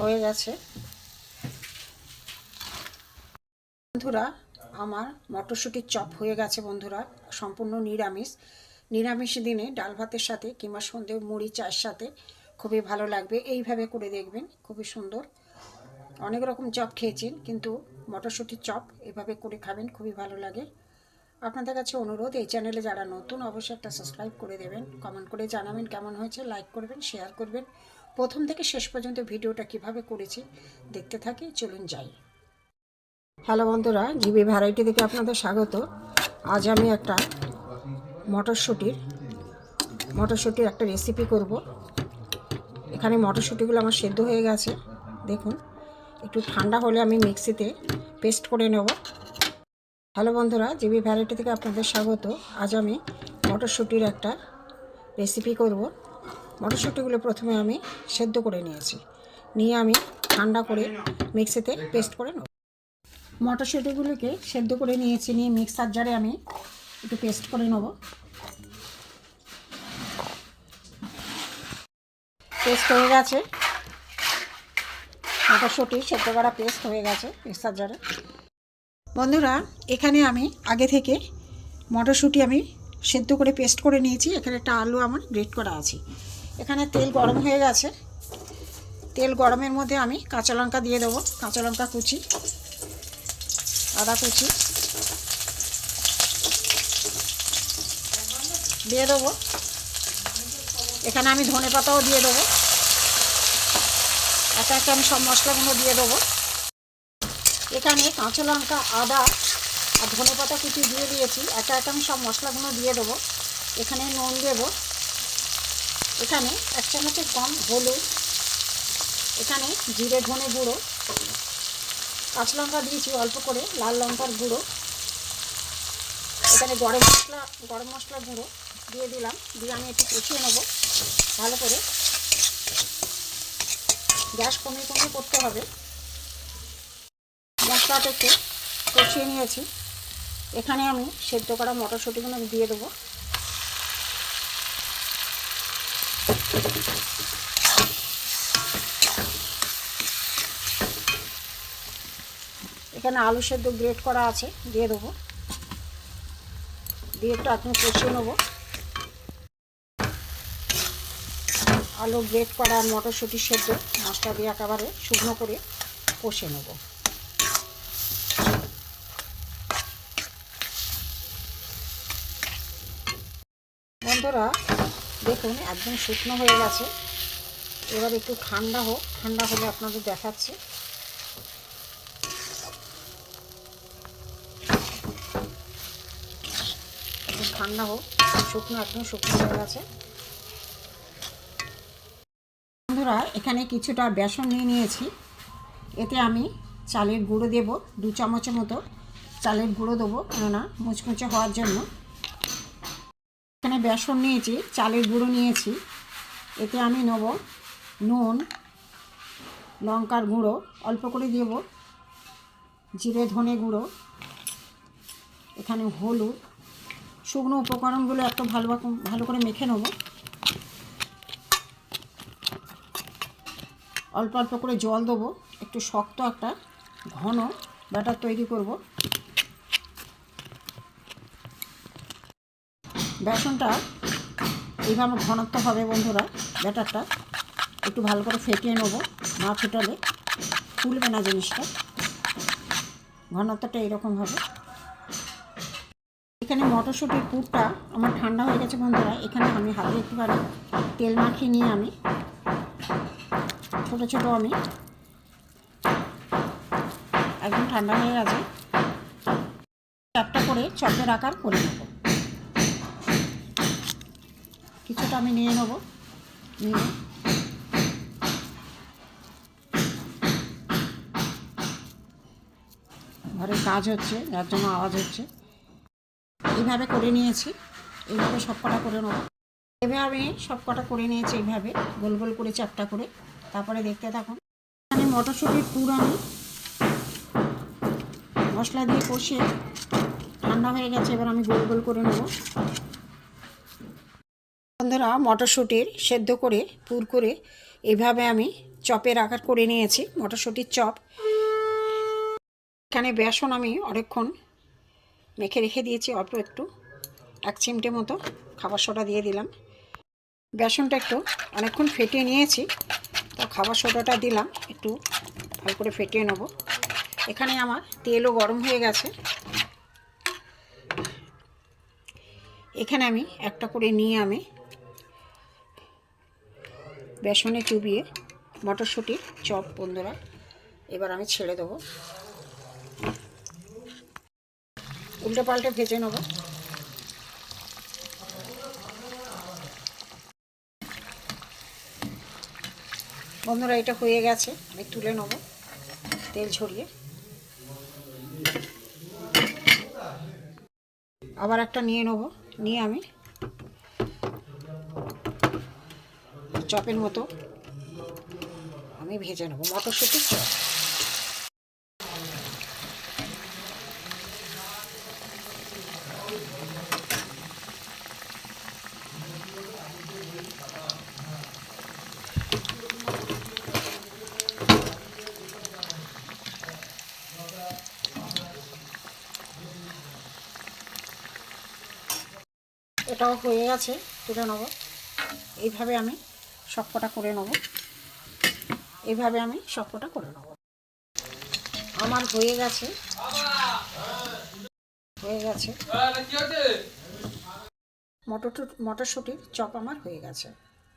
হয়ে গেছে বন্ধুরা। আমার মটরশুঁটির চপ হয়ে গেছে বন্ধুরা, সম্পূর্ণ নিরামিষ দিনে ডাল ভাতের সাথে কিংবা সন্ধে মুড়ি চায়ের সাথে খুবই ভালো লাগবে। এইভাবে করে দেখবেন, খুবই সুন্দর। অনেক রকম চপ খেয়েছেন, কিন্তু মটরশুঁটির চপ এভাবে করে খাবেন, খুবই ভালো লাগে। আপনাদের কাছে অনুরোধ, এই চ্যানেলে যারা নতুন অবশ্যই একটা সাবস্ক্রাইব করে দেবেন, কমেন্ট করে জানাবেন কেমন হয়েছে, লাইক করবেন, শেয়ার করবেন। প্রথম থেকে শেষ পর্যন্ত ভিডিওটা কিভাবে করেছি দেখতে থাকি, চলুন যাই। হ্যালো বন্ধুরা, জিবি ভ্যারাইটি থেকে আপনাদের স্বাগত। আজ আমি একটা মটরশুঁটির একটা রেসিপি করব। এখানে মটরশুঁটিগুলো আমার সেদ্ধ হয়ে গেছে, দেখুন। একটু ঠান্ডা হলে আমি মিক্সিতে পেস্ট করে নেব। হ্যালো বন্ধুরা, জিবি ভ্যারাইটি থেকে আপনাদের স্বাগত। আজ আমি মটরশুঁটির একটা রেসিপি করব। মটরশুঁটিগুলো প্রথমে আমি সেদ্ধ করে নিয়ে আমি ঠান্ডা করে মিক্সিতে পেস্ট করে নেব। মটরশুঁটিগুলোকে সেদ্ধ করে নিয়ে মিক্সার জারে আমি একটু পেস্ট করে নেব। পেস্ট হয়ে গেছে, মটরশুঁটি সেদ্ধ করা পেস্ট হয়ে গেছে মিক্সার জারে। বন্ধুরা, এখানে আমি আগে থেকে মটরশুঁটি আমি সেদ্ধ করে পেস্ট করে নিয়েছি। এখানে একটা আলু আমার গ্রেট করা আছে। এখানে তেল গরম হয়ে গেছে। তেল গরমের মধ্যে আমি কাঁচা লঙ্কা দিয়ে দেবো, কাঁচা লঙ্কা কুচি, আদা কুচি দিয়ে দেবো। এখানে আমি ধনে পাতাও দিয়ে দেবো। একে একে আমি সব মশলাগুলো দিয়ে দেবো। এখানে কাঁচা লঙ্কা, আদা আর ধনে পাতা কুচি দিয়ে দিয়েছি। একে একে আমি সব মশলাগুলো দিয়ে দেবো। এখানে নুন দেবো, এখানে 1 চামচের কম হলুদ, এখানে জিরে ধনে গুঁড়ো, কাঁচা লঙ্কা দিয়েছি অল্প করে, লাল লঙ্কার গুঁড়ো, এখানে গরম মশলা গুঁড়ো দিয়ে দিলাম। দিয়ে আমি একটু কষিয়ে নেবো ভালো করে। গ্যাস কমিয়ে করতে হবে। মশলাটা একটু কষিয়ে নিয়েছি। এখানে আমি সেদ্ধ করা মটরশুঁটিগুলো আমি দিয়ে দেবো। এখানে আলু সেদ্ধ গ্রেট করা আছে, দিয়ে দেবো। দিয়ে একটু এখন কষিয়ে নেবো। আলু গ্রেট করা আর মটরশুঁটি সেদ্ধ মশলা দিয়ে একেবারে শুকনো করে কষে নেব। বন্ধুরা দেখুন, একদম শুকনো হয়ে গেছে। এবার একটু ঠান্ডা হলে আপনাদের দেখাচ্ছি। ঠান্ডা হোক, একদম শুকনো হয়ে গেছে। বন্ধুরা, এখানে কিছুটা বেসন নিয়েছি। এতে আমি চালের গুঁড়ো দেব, 2 চামচের মতো চালের গুঁড়ো দেবো, কেননা মুচমুচে হওয়ার জন্য। এখানে বেসন নিয়েছি, চালের গুঁড়ো নিয়েছি। এতে আমি নেব নুন, লঙ্কার গুঁড়ো অল্প করে দেব, জিরে ধনে গুঁড়ো, এখানে হলুদ। শুকনো উপকরণগুলো একটু ভালো করে মেখে নেব। অল্প অল্প করে জল দেবো, একটু শক্ত একটা ঘন ব্যাটার তৈরি করব। বেসনটা এইভাবে ঘনত্ব হবে বন্ধুরা। ব্যাটারটা একটু ভালো করে ফেটিয়ে নেব, না ফেটালে ফুলবে না জিনিসটা। ঘনত্বটা এরকম হবে। এখানে মটরশুঁটির পুরটা আমার ঠান্ডা হয়ে গেছে বন্ধুরা। এখানে আমি হাতে একটুখানি তেল মাখিয়ে নিয়ে আমি ছোটো ছোটো আমি একদম ঠান্ডা হয়ে গেছে, একটা করে চপের আকার করে নেব। কিছুটা আমি নিয়ে নেব, নিয়ে ঘরে কাজ হচ্ছে, যার জন্য আওয়াজ হচ্ছে। এইভাবে করে নিয়েছি, এইভাবে সব কটা করে নেব। এভাবে আমি সব কটা করে নিয়েছি, এইভাবে গোল গোল করে চ্যাপটা করে। তারপরে দেখতে থাকুন। এখানে মটরশুঁটির পুর আমি মশলা দিয়ে কষিয়ে ঠান্ডা হয়ে গেছে। এবার আমি গোল গোল করে নেব। বন্ধুরা, মটরশুঁটির সেদ্ধ করে পুর করে এইভাবে আমি চপের আকার করে নিয়েছি মটরশুঁটির চপ। এখানে বেসন আমি অনেকক্ষণ মেখে রেখে দিয়েছি, অল্প একটু 1 চিমটে মতো খাবার সোডা দিয়ে দিলাম। বেসনটা একটু অনেকক্ষণ ফেটিয়ে নিয়েছি, তো খাবার সোডাটা দিলাম, একটু ভালো করে ফেটিয়ে নেব। এখানে আমার তেলও গরম হয়ে গেছে। এখানে আমি একটা করে নিয়ে আমি বেসনে চুবিয়ে মটরশুঁটির চপ বন্ধুরা এবার আমি ছেড়ে দেবো, উল্টে পাল্টে ভেজে নেব। বন্ধুরা এটা হয়ে গেছে, আমি তুলে নেব তেল ঝরিয়ে। আবার একটা নিয়ে নেব, নিয়ে আমি চপের মতো আমি ভেজে নেব মটরশুঁটির চপ। এটাও হয়ে গেছে, তুলে নেব। এইভাবে আমি সবকটা করে নেব, এইভাবে আমি সবকটা করে নেব। আমার হয়ে গেছে, হয়ে গেছে মটরশুঁটির চপ আমার হয়ে গেছে।